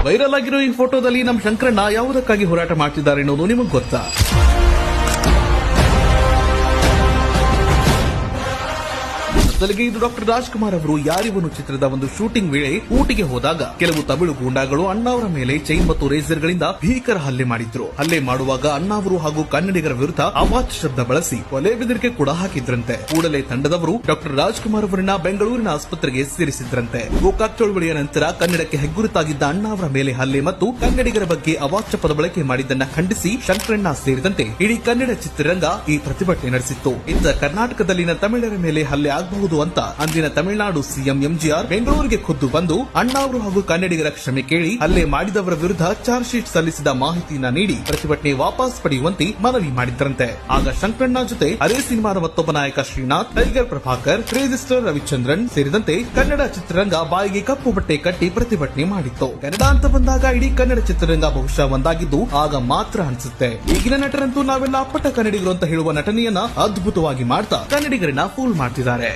Viral ಆಗಿರೋ ಈ ಫೋಟೋದಲ್ಲಿ ನಮ್ಮ ಶಂಕರಣ್ಣ ಯಾವುದಕ್ಕಾಗಿ ಹೋರಾಟ ಮಾಡ್ತಿದ್ದಾರೆ ಅನ್ನೋದು ನಿಮಗೆ ಗೊತ್ತಾ? ಮೊದಲಿಗೆ ಇದು ಡಾಕ್ಟರ್ ರಾಜ್ಕುಮಾರ್ ಅವರು ಯಾರಿವನು ಚಿತ್ರದ ಒಂದು ಶೂಟಿಂಗ್ ವೇಳೆ ಊಟಿಗೆ ಹೋದಾಗ ಕೆಲವು ತಮಿಳು ಗೂಂಡಾಗಳು ಅಣ್ಣಾವರ ಮೇಲೆ ಚೈನ್ ಮತ್ತು ರೇಸರ್ ಗಳಿಂದ ಭೀಕರ ಹಲ್ಲೆ ಮಾಡಿದ್ರು. ಹಲ್ಲೆ ಮಾಡುವಾಗ ಅಣ್ಣಾವರು ಹಾಗೂ ಕನ್ನಡಿಗರ ವಿರುದ್ಧ ಅವಾಚ್ಯ ಶಬ್ದ ಬಳಸಿ ಕೊಲೆ ಬೆದರಿಕೆ ಕೂಡ ಹಾಕಿದ್ರಂತೆ. ಕೂಡಲೇ ತಂಡದವರು ಡಾಕ್ಟರ್ ರಾಜ್ಕುಮಾರ್ ಅವರನ್ನ ಬೆಂಗಳೂರಿನ ಆಸ್ಪತ್ರೆಗೆ ಸೇರಿಸಿದ್ರಂತೆ. ಗೋಕಾಕ್ ಚಳವಳಿಯ ನಂತರ ಕನ್ನಡಕ್ಕೆ ಹೆಗ್ಗುರುತಾಗಿದ್ದ ಅಣ್ಣಾವರ ಮೇಲೆ ಹಲ್ಲೆ ಮತ್ತು ಕನ್ನಡಿಗರ ಬಗ್ಗೆ ಅವಾಚ್ಯ ಪದ ಬಳಕೆ ಮಾಡಿದ್ದನ್ನ ಖಂಡಿಸಿ ಶಂಕರಣ್ಣ ಸೇರಿದಂತೆ ಇಡೀ ಕನ್ನಡ ಚಿತ್ರರಂಗ ಈ ಪ್ರತಿಭಟನೆ ನಡೆಸಿತ್ತು. ಇತ್ತ ಕರ್ನಾಟಕದಲ್ಲಿನ ತಮಿಳರ ಮೇಲೆ ಹಲ್ಲೆ ಆಗಬಹುದು ಅಂತ ಅಂದಿನ ತಮಿಳುನಾಡು ಸಿಎಂ ಎಂಜಿಆರ್ ಬೆಂಗಳೂರಿಗೆ ಖುದ್ದು ಬಂದು ಅಣ್ಣಾವರು ಹಾಗೂ ಕನ್ನಡಿಗರ ಕ್ಷಮೆ ಕೇಳಿ ಹಲ್ಲೆ ಮಾಡಿದವರ ವಿರುದ್ಧ ಚಾರ್ಜ್ ಶೀಟ್ ಸಲ್ಲಿಸಿದ ಮಾಹಿತಿಯನ್ನ ನೀಡಿ ಪ್ರತಿಭಟನೆ ವಾಪಸ್ ಪಡೆಯುವಂತೆ ಮನವಿ ಮಾಡಿದ್ರಂತೆ. ಆಗ ಶಂಕರಣ್ಣ ಜೊತೆ ಅದೇ ಸಿನಿಮಾದ ಮತ್ತೊಬ್ಬ ನಾಯಕ ಶ್ರೀನಾಥ್, ಟೈಗರ್ ಪ್ರಭಾಕರ್, ಕ್ರೇಜಿಸ್ಟರ್ ರವಿಚಂದ್ರನ್ ಸೇರಿದಂತೆ ಕನ್ನಡ ಚಿತ್ರರಂಗ ಬಾಯಿಗೆ ಕಪ್ಪು ಬಟ್ಟೆ ಕಟ್ಟಿ ಪ್ರತಿಭಟನೆ ಮಾಡಿತ್ತು. ಕನ್ನಡ ಅಂತ ಬಂದಾಗ ಇಡೀ ಕನ್ನಡ ಚಿತ್ರರಂಗ ಬಹುಶಃ ಒಂದಾಗಿದ್ದು ಆಗ ಮಾತ್ರ ಅನ್ಸುತ್ತೆ. ಈಗಿನ ನಟರಂತೂ ನಾವೆಲ್ಲ ಅಪ್ಪಟ ಕನ್ನಡಿಗರು ಅಂತ ಹೇಳುವ ನಟನೆಯನ್ನ ಅದ್ಭುತವಾಗಿ ಮಾಡ್ತಾ ಕನ್ನಡಿಗರನ್ನ ಫೂಲ್ ಮಾಡ್ತಿದ್ದಾರೆ.